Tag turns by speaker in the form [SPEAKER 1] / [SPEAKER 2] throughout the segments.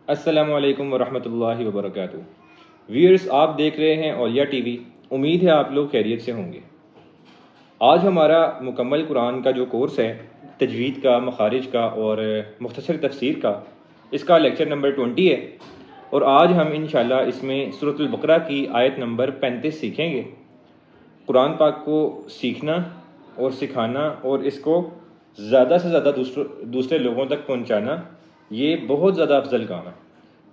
[SPEAKER 1] السلام علیکم ورحمۃ اللہ وبرکاتہ۔ ویئرس، آپ دیکھ رہے ہیں اولیاء ٹی وی۔ امید ہے آپ لوگ خیریت سے ہوں گے۔ آج ہمارا مکمل قرآن کا جو کورس ہے، تجوید کا، مخارج کا اور مختصر تفسیر کا، اس کا لیکچر نمبر 20 ہے، اور آج ہم انشاءاللہ اس میں سورۃ البقرہ کی آیت نمبر 35 سیکھیں گے۔ قرآن پاک کو سیکھنا اور سکھانا اور اس کو زیادہ سے زیادہ دوسرے لوگوں تک پہنچانا، یہ بہت زیادہ افضل کام ہے۔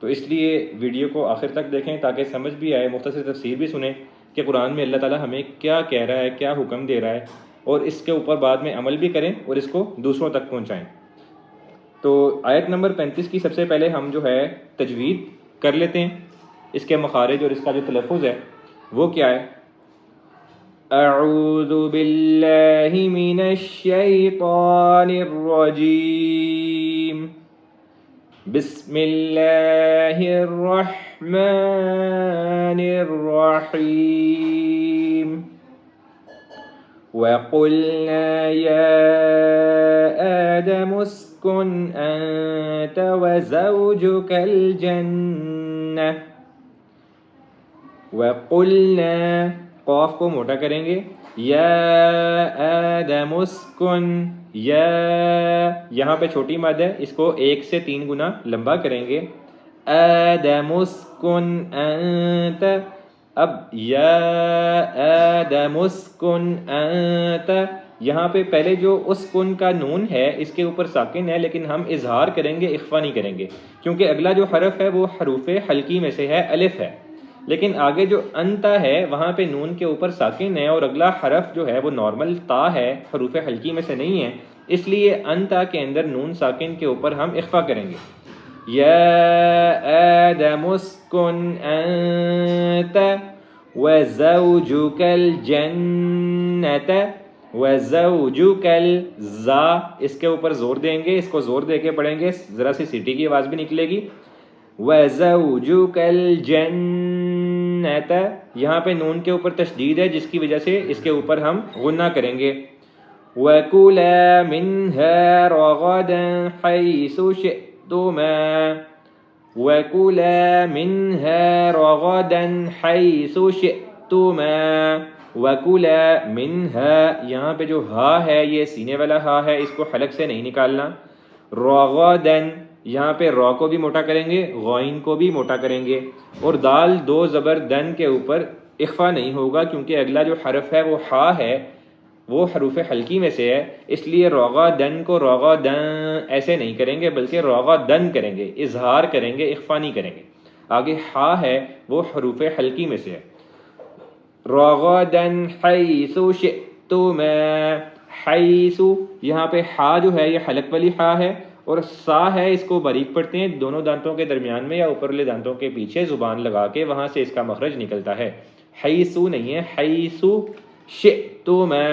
[SPEAKER 1] تو اس لیے ویڈیو کو آخر تک دیکھیں تاکہ سمجھ بھی آئے، مختصر تفسیر بھی سنیں کہ قرآن میں اللہ تعالیٰ ہمیں کیا کہہ رہا ہے، کیا حکم دے رہا ہے، اور اس کے اوپر بعد میں عمل بھی کریں اور اس کو دوسروں تک پہنچائیں۔ تو آیت نمبر 35 کی سب سے پہلے ہم جو ہے تجوید کر لیتے ہیں، اس کے مخارج اور اس کا جو تلفظ ہے وہ کیا ہے۔ اعوذ باللہ من الشیطان الرجیم، بسم اللہ الرحمن الرحیم، وَقُلْنَا يَا آدَمُ اسْكُنْ أَنْتَ وَزَوْجُكَ الْجَنَّةَ۔ وَقُلْنَا، قاف کو موٹا کریں گے، یا آدم اسکن، یا یہاں پہ چھوٹی مد ہے، اس کو 1 سے 3 گنا لمبا کریں گے۔ آدم اسکن انت، اب یا آدم اسکن انت، یہاں پہ پہلے جو اسکن کا نون ہے اس کے اوپر ساکن ہے، لیکن ہم اظہار کریں گے، اخفا نہیں کریں گے، کیونکہ اگلا جو حرف ہے وہ حروف حلقی میں سے ہے، الف ہے، لیکن آگے جو انتا ہے وہاں پہ نون کے اوپر ساکن ہے، اور اگلا حرف جو ہے وہ نارمل تا ہے، حروف حلقی میں سے نہیں ہے، اس لیے انتا کے اندر نون ساکن کے اوپر ہم اخفا کریں گے۔ یا آدم اسکن انت وزوجک الجنت، وزوجک الزا، اس کے اوپر زور دیں گے، اس کو زور دے کے پڑھیں گے، ذرا سی سیٹی کی آواز بھی نکلے گی۔ وَزَوْجُكَ الْجَنَّةَ، یہاں پہ نون کے اوپر تشدید ہے جس کی وجہ سے اس کے اوپر ہم غنہ کریں گے۔ وَكُلَا مِنْهَا رَغَدًا حَيْثُ شِئْتُمَا، وَكُلَا مِنْهَا رَغَدًا حَيْثُ شِئْتُمَا، وَكُلَا مِنْهَا، یہاں پہ جو ہا ہے یہ سینے والا ہا ہے، اس کو حلق سے نہیں نکالنا۔ رَغَدًا، یہاں پہ را کو بھی موٹا کریں گے، غائن کو بھی موٹا کریں گے، اور دال 2 زبر دن کے اوپر اخفا نہیں ہوگا، کیونکہ اگلا جو حرف ہے وہ ہا ہے، وہ حروف حلقی میں سے ہے، اس لیے روغا دن کو روغا دن ایسے نہیں کریں گے، بلکہ روغا دن کریں گے، اظہار کریں گے، اخفا نہیں کریں گے۔ آگے ہا ہے وہ حروف حلقی میں سے ہے۔ روغا دن حیث شئتما، حیث، یہاں پہ ہا جو ہے یہ حلق والی ہا ہے، اور سا ہے اس کو باریک پڑھتے ہیں، دونوں دانتوں کے درمیان میں یا اوپرلے دانتوں کے پیچھے زبان لگا کے وہاں سے اس کا مخرج نکلتا ہے، حیثو نہیں ہے، حیثو شئتما۔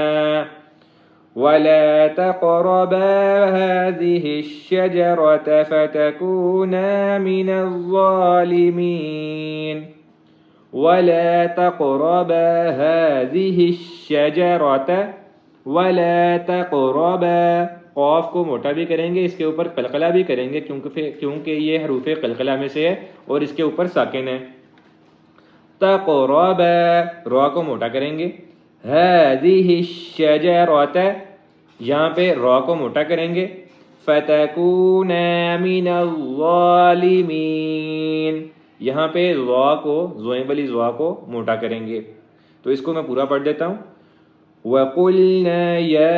[SPEAKER 1] وَلَا تَقْرَبَا هَذِهِ الشَّجَرَةَ فَتَكُونَا مِنَ الظَّالِمِينَ۔ وَلَا تَقْرَبَا هَذِهِ الشَّجَرَةَ، وَلَا تَقْرَبَا، قاف کو موٹا بھی کریں گے، اس کے اوپر قلقلہ بھی کریں گے، کیونکہ یہ حروف قلقلہ میں سے ہے اور اس کے اوپر ساکن ہے۔ تقربا، را کو موٹا کریں گے، هذه الشجرة، یہاں پہ را کو موٹا کریں گے، فتكونا من الظالمین، یہاں پہ ضا کو، زوئیں والی ضا کو موٹا کریں گے۔ تو اس کو میں پورا پڑھ دیتا ہوں۔ وَقُلْنَا يَا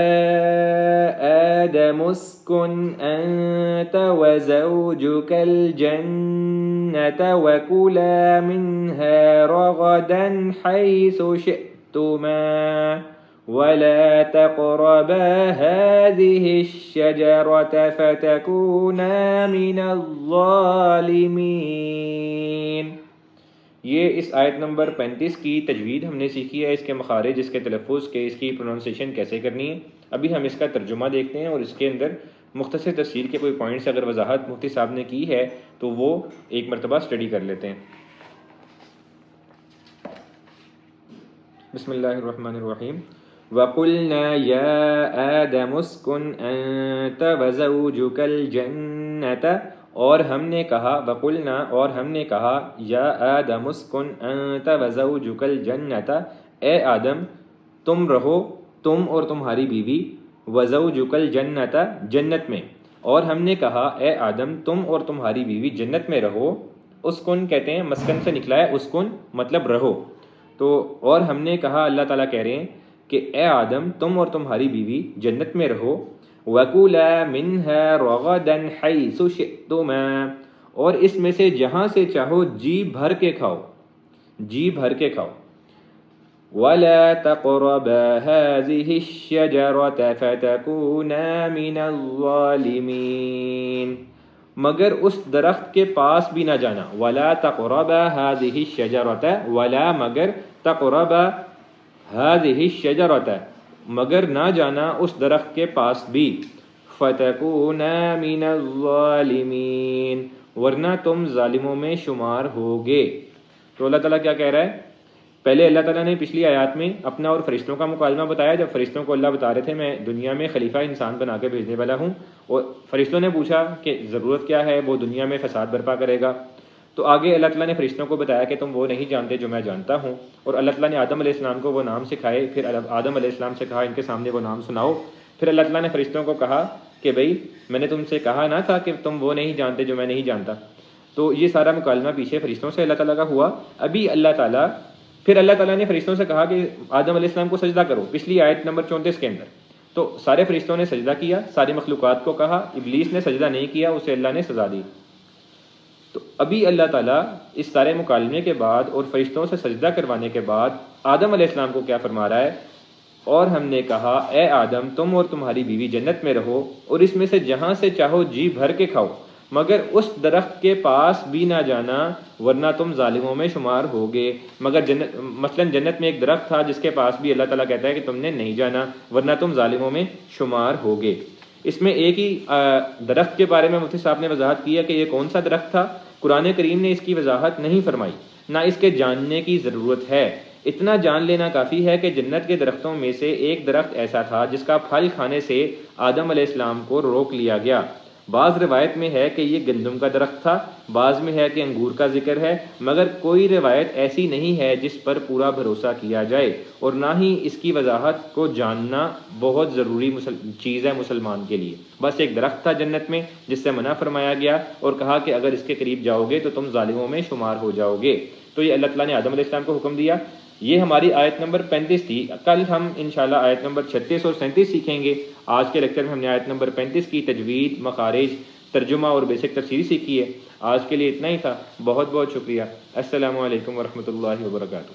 [SPEAKER 1] آدَمُ اسْكُنْ أَنْتَ وَزَوْجُكَ الْجَنَّةَ وَكُلَا مِنْهَا رَغَدًا حَيْثُ شِئْتُمَا وَلَا تَقْرَبَا هَذِهِ الشَّجَرَةَ فَتَكُونَا مِنَ الظَّالِمِينَ۔ یہ اس آیت نمبر 35 کی تجوید ہم نے سیکھی ہے، اس کے مخارج، اس کے تلفظ کے، اس کی پروننسیشن کیسے کرنی ہے۔ ابھی ہم اس کا ترجمہ دیکھتے ہیں اور اس کے اندر مختصر تفسیر کے کوئی پوائنٹس اگر وضاحت مفتی صاحب نے کی ہے تو وہ ایک مرتبہ سٹڈی کر لیتے ہیں۔ بسم اللہ الرحمن الرحیم۔ وَقُلْنَا يَا آدَمُ اسْكُنْ أَنْتَ وَزَوْجُكَ الْجَنَّةَ، اور ہم نے کہا وقلنا اور ہم نے کہا یا آدم اسکن انت وزوجک الجنت، اے آدم تم رہو تم اور تمہاری بیوی، وزوجک الجنت جنت میں، اور ہم نے کہا اے آدم تم اور تمہاری بیوی جنت میں رہو۔ اسکن کہتے ہیں مسکن سے نکلا ہے، اسکن مطلب رہو، تو اور ہم نے کہا اللہ تعالیٰ کہہ رہے ہیں کہ اے آدم تم اور تمہاری بیوی جنت میں رہو، وَكُلَا مِنْهَا رَغَدًا حَيْثُ شِئْتُمَا، اور اس میں سے جہاں سے چاہو جی بھر کے کھاؤ، جی بھر کے کھاؤ۔ وَلَا تَقْرَبَا هَٰذِهِ الشَّجَرَةَ فَتَكُونَا مِنَ الظَّالِمِينَ، مگر اس درخت کے پاس بھی نہ جانا۔ وَلَا تَقْرَبَا هَٰذِهِ الشَّجَرَةَ، وَلَا مگر، تَقْرَبَا هَٰذِهِ الشَّجَرَةَ مگر نہ جانا اس درخت کے پاس بھی، فَتَكُونَا مِنَ الظَّالِمِينَ، ورنہ تم ظالموں میں شمار ہوگے۔ تو اللہ تعالیٰ کیا کہہ رہا ہے؟ پہلے اللہ تعالیٰ نے پچھلی آیات میں اپنا اور فرشتوں کا مکالمہ بتایا، جب فرشتوں کو اللہ بتا رہے تھے میں دنیا میں خلیفہ انسان بنا کے بھیجنے والا ہوں، اور فرشتوں نے پوچھا کہ ضرورت کیا ہے، وہ دنیا میں فساد برپا کرے گا، تو آگے اللہ تعالیٰ نے فرشتوں کو بتایا کہ تم وہ نہیں جانتے جو میں جانتا ہوں، اور اللہ تعالیٰ نے آدم علیہ السلام کو وہ نام سکھائے، پھر آدم علیہ السلام سے کہا ان کے سامنے وہ نام سناؤ، پھر اللہ تعالیٰ نے فرشتوں کو کہا کہ بھئی میں نے تم سے کہا نہ تھا کہ تم وہ نہیں جانتے جو میں نہیں جانتا۔ تو یہ سارا مکالمہ پیچھے فرشتوں سے اللہ تعالیٰ کا ہوا۔ ابھی پھر اللہ تعالیٰ نے فرشتوں سے کہا کہ آدم علیہ السلام کو سجدہ کرو، پچھلی آیت نمبر 34 کے اندر، تو سارے فرشتوں نے سجدہ کیا، ساری مخلوقات کو کہا، ابلیس نے سجدہ نہیں کیا، اسے اللہ نے سزا دی۔ تو ابھی اللہ تعالیٰ اس سارے مکالمے کے بعد اور فرشتوں سے سجدہ کروانے کے بعد آدم علیہ السلام کو کیا فرما رہا ہے؟ اور ہم نے کہا اے آدم تم اور تمہاری بیوی جنت میں رہو، اور اس میں سے جہاں سے چاہو جی بھر کے کھاؤ، مگر اس درخت کے پاس بھی نہ جانا ورنہ تم ظالموں میں شمار ہوگے۔ مگر مثلاً جنت میں ایک درخت تھا جس کے پاس بھی اللہ تعالیٰ کہتا ہے کہ تم نے نہیں جانا ورنہ تم ظالموں میں شمار ہوگے۔ اس میں ایک ہی درخت کے بارے میں مفتی صاحب نے وضاحت کی ہے کہ یہ کون سا درخت تھا، قرآن کریم نے اس کی وضاحت نہیں فرمائی، نہ اس کے جاننے کی ضرورت ہے۔ اتنا جان لینا کافی ہے کہ جنت کے درختوں میں سے ایک درخت ایسا تھا جس کا پھل کھانے سے آدم علیہ السلام کو روک لیا گیا۔ بعض روایت میں ہے کہ یہ گندم کا درخت تھا، بعض میں ہے کہ انگور کا ذکر ہے، مگر کوئی روایت ایسی نہیں ہے جس پر پورا بھروسہ کیا جائے، اور نہ ہی اس کی وضاحت کو جاننا بہت ضروری چیز ہے مسلمان کے لیے۔ بس ایک درخت تھا جنت میں جس سے منع فرمایا گیا اور کہا کہ اگر اس کے قریب جاؤ گے تو تم ظالموں میں شمار ہو جاؤ گے۔ تو یہ اللہ تعالیٰ نے آدم علیہ السلام کو حکم دیا۔ یہ ہماری آیت نمبر 35 تھی۔ کل ہم انشاءاللہ آیت نمبر 36 اور 37 سیکھیں گے۔ آج کے لیکچر میں ہم نے آیت نمبر 35 کی تجوید، مخارج، ترجمہ اور بیسک تفسیر سیکھی ہے۔ آج کے لیے اتنا ہی تھا، بہت بہت شکریہ۔ السلام علیکم ورحمۃ اللہ وبرکاتہ۔